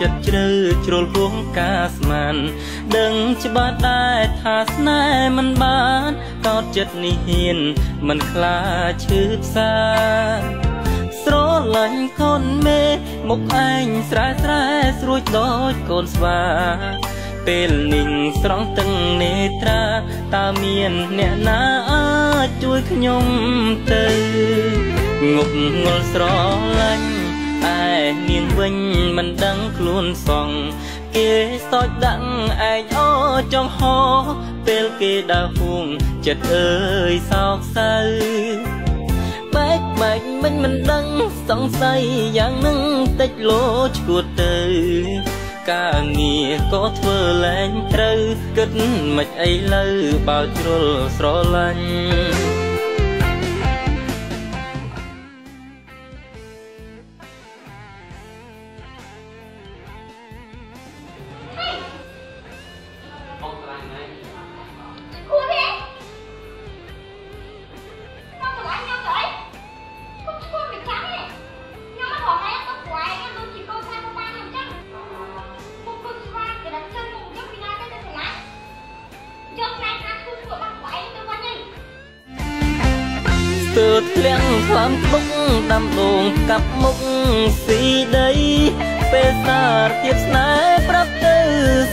ចិត្តជ្រៅជ្រុលហួងការស្មានដឹងច្បាស់ដែរថាស្នេហ៍មិនបានកោតចិត្តនេះហ៊ានមិនខ្លាចឈឺផ្សាស្រលាញ់កូនមេមុខឯងស្រែស្រែស្រួចដូចកូនស្វាពេលនិងស្រង់ទឹកនេត្រាតើមានអ្នកណាអាចជួយខ្ញុំទៅងប់ងល់ស្រលាញ់ឯនាងវិញមិនដឹងខ្លួនសងគេសោចដាក់ឯងអូចង់ហោពេលគេដើរហួងចិត្តអើយសោកសៅបែកមិនដឹងសង្ស័យយ៉ាងនឹងតិចលោឈួតទៅការងារក៏ធ្វើលែងត្រូវគិតមិនអីលើបើជ្រុលស្រឡាញ់ទើធ្លាក់ខ្លាំទុកដាំដងកាប់មុខស៊ីដីពេលសារទៀតស្នេហ៍ប្រាប់ទៅ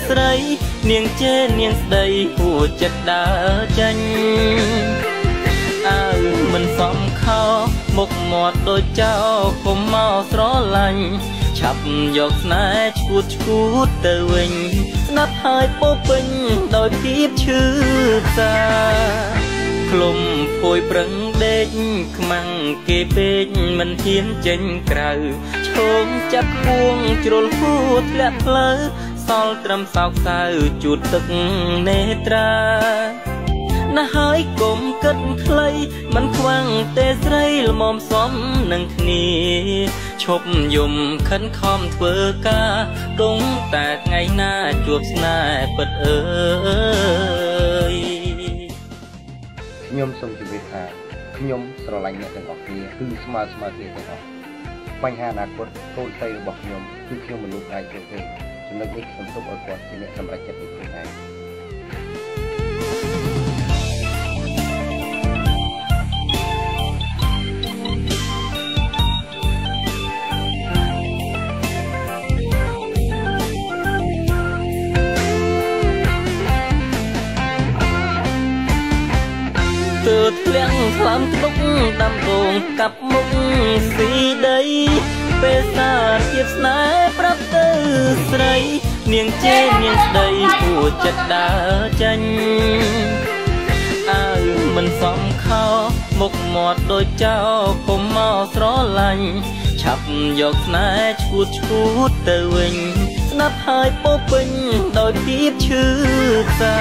ស្រីនាងជេរនាងស្ដីហួចចិត្តដើរចាញ់អើមិនសមខោមុខមាត់ដូចចៅគុំមកស្រឡាញ់ឆាប់យកស្នេហ៍ឈួតទៅវិញស្ដាប់ហើយពោពេញដោយភាពឈឺផ្សាក្លុំភួយប្រឹងដេកខ្មាំងគេពេកមិនហ៊ានចេញក្រៅឈោងចាប់គួងជ្រុលហួរធ្លាក់ផ្លូវសល់ត្រឹមសោកសៅជូតទឹកនេត្រាណាស់ហើយកុំគិតខ្លីមិនខ្វាំងទេស្រីល្មមសំនឹងគ្នាឈប់យំខិនខំធ្វើការគង់តែថ្ងៃណាជួបស្នេហ៍ពិតអើយខ្ញុំសូមជម្រាបថាខ្ញុំស្រឡាញ់អ្នកទាំងអស់គ្នាគឺស្មើគ្នាទាំងអស់បញ្ហាអនាគតកូនស្រីរបស់ខ្ញុំគឺខ្ញុំមិនលោកអាចយកទេចំណុចនេះខ្ញុំទុកឲ្យគាត់ជាអ្នកសម្រេចចិត្តខ្លួនឯងទើធ្លាក់ខ្លាំទុកដាំដងកាប់មុខស៊ីដីពេលសារទៀតស្នេហ៍ប្រាប់ទៅស្រីនាងជេរនាងស្ដីហួចចិត្តដើរចាញ់អើមិនសមខោមុខមាត់ដូចចៅគុំមកស្រឡាញ់ឆាប់យកស្នេហ៍ឈួតទៅវិញស្ដាប់ហើយពោពេញដោយភាពឈឺផ្សា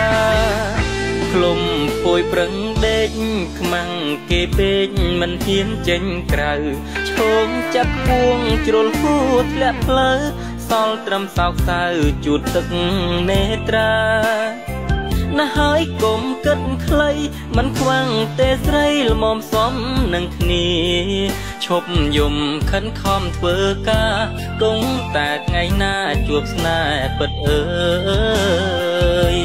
ក្លុំភួយប្រឹងដេកខ្មាំងគេពេកមិនហ៊ានចេញក្រៅឈោងចាប់គួងជ្រុលហួរធ្លាក់ផ្លូវសល់ត្រឹមសោកសៅជូតទឹកនេត្រាណាស់ហើយកុំគិតខ្លីមិនខ្វាំងទេស្រីល្មមសំនឹងគ្នាឈប់យំខិនខំធ្វើការគង់តែថ្ងៃណាជួបស្នេហ៍ពិតអើយ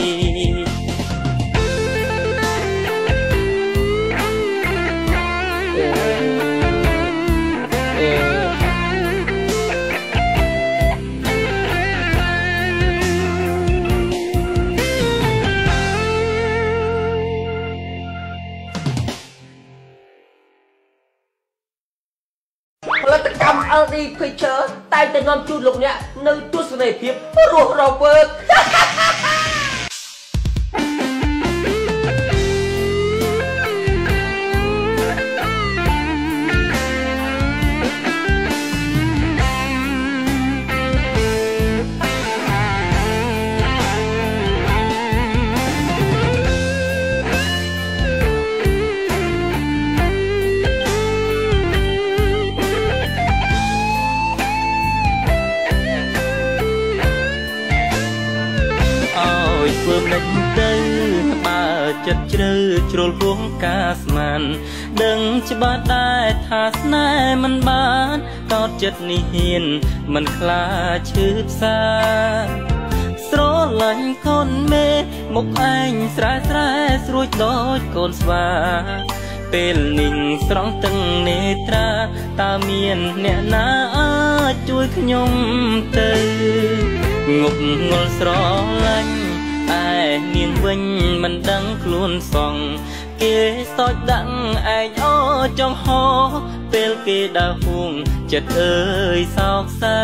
ផលិតកម្ម LD Picture តែងតែនាំជូនលោកអ្នកនៅទស្សនីយភាពរស់រវើកធ្វើមិនទៅបើចិត្តជ្រៅជ្រុលហួងការស្មានដឹងច្បាស់ដែរថាស្នេហ៍មិនបាន កោតចិត្តនេះហ៊ានមិនខ្លាចឈឺផ្សាស្រលាញ់កូនមេមុខឯងស្រែស្រែស្រួចដូចកូនស្វាពេលនិញស្រង់ទឹកនេត្រាតើមានអ្នកណាអាចជួយខ្ញុំទៅងប់ងល់ស្រលាញ់ឯនាងវិញមិនដឹងខ្លួនសងគេសោចដាក់ឯងអចង់ហោពេលគេដើរហួងចិត្តអើយសោកសៅ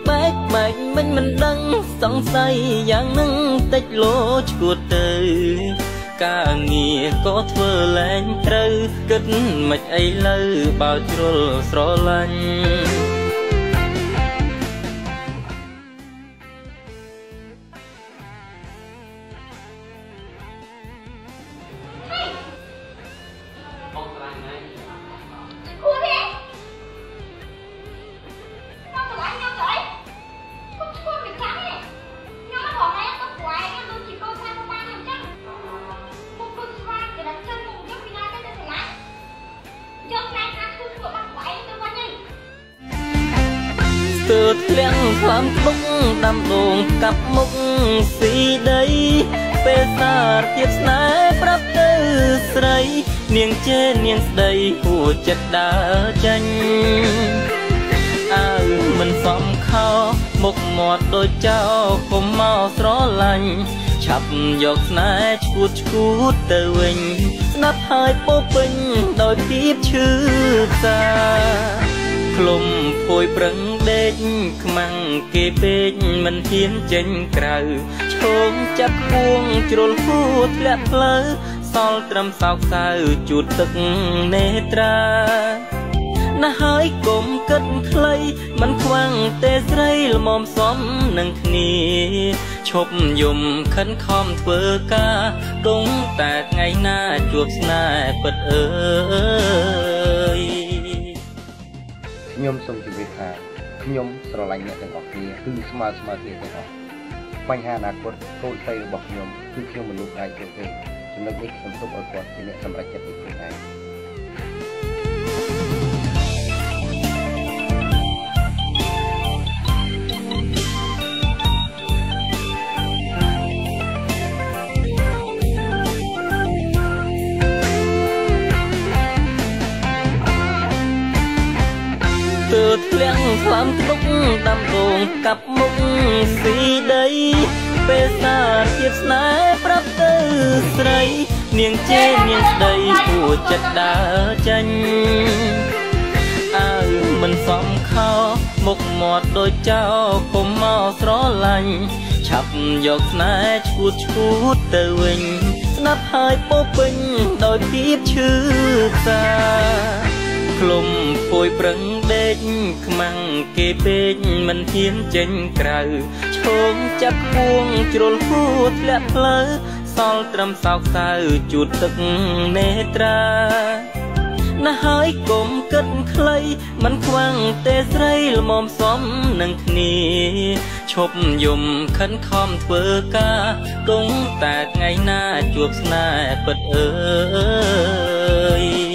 បែកមិនដឹងសង្ស័យយ៉ាងនឹងតិចលោឈួតទៅការងារក៏ធ្វើលែងត្រូវគិតមិនអីលើបើជ្រុលស្រឡាញ់ទើធ្លាក់ខ្លាំទុកដាំដងកាប់មុខស៊ីដីពេលសារទៀតស្នេហ៍ប្រាប់ទៅស្រីនាងជេរនាងស្ដីហួចចិត្តដើរចាញ់អើមិនសមខោមុខមាត់ដូចចៅកុំមកស្រឡាញ់ឆាប់យកស្នេហ៍ឈួតទៅវិញស្ដាប់ហើយពោពេញដោយភាពឈឺផ្សាក្លុំភួយប្រឹងដេកខ្មាំងគេពេកមិនហ៊ានចេញក្រៅឈោងចាប់ពួងជ្រុលគួធ្លាក់ផ្លូវសល់ត្រឹមសោកសៅជូតទឹកនេត្រាណាហើយគុំគិតខ្លីមិនខ្វាំងទេស្រីល្មមសំនឹងគ្នាឈប់យំខិនខំធ្វើការគង់តែថ្ងៃណាជួបស្នេហ៍ពិតអើយខ្ញុំសូមជម្រាបថាខ្ញុំស្រឡាញ់អ្នកទាំងអស់គ្នាគឺស្មើគ្នាទាំងអស់បញ្ហាអនាគតកូនស្រីរបស់ខ្ញុំគឺខ្ញុំមិនលុបដាច់ទេចំណុចនេះខ្ញុំទុកឲ្យគាត់ជាអ្នកសម្រេចចិត្តពីខ្លួនឯងទើធ្លាក់ខ្លាំទុកដាំដងកាប់មុខស៊ីដីពេលសារទៀតស្នេហ៍ប្រាប់ទៅស្រីនាងជេរនាងស្ដីហួចចិត្តដើរចាញ់អើមិនសមខោមុខមាត់ដូចចៅកុំមកស្រឡាញ់ឆាប់យកស្នេហ៍ឈួតទៅវិញស្ដាប់ហើយពោពេញដោយភាពឈឺផ្សាក្លុំភួយប្រឹងដេកខ្មាំងគេពេកមិនហ៊ានចេញក្រៅឈោងចាប់ពួងជ្រុលគួធ្លាក់ផ្លូវសល់ត្រឹមសោកសៅជូតទឹកនេត្រាណាហើយគុំគិតខ្លីមិនខ្វាំងទេស្រីល្មមសំនឹងគ្នាឈប់យំខិនខំធ្វើការគង់តែថ្ងៃណាជួបស្នេហ៍ពិតអើយ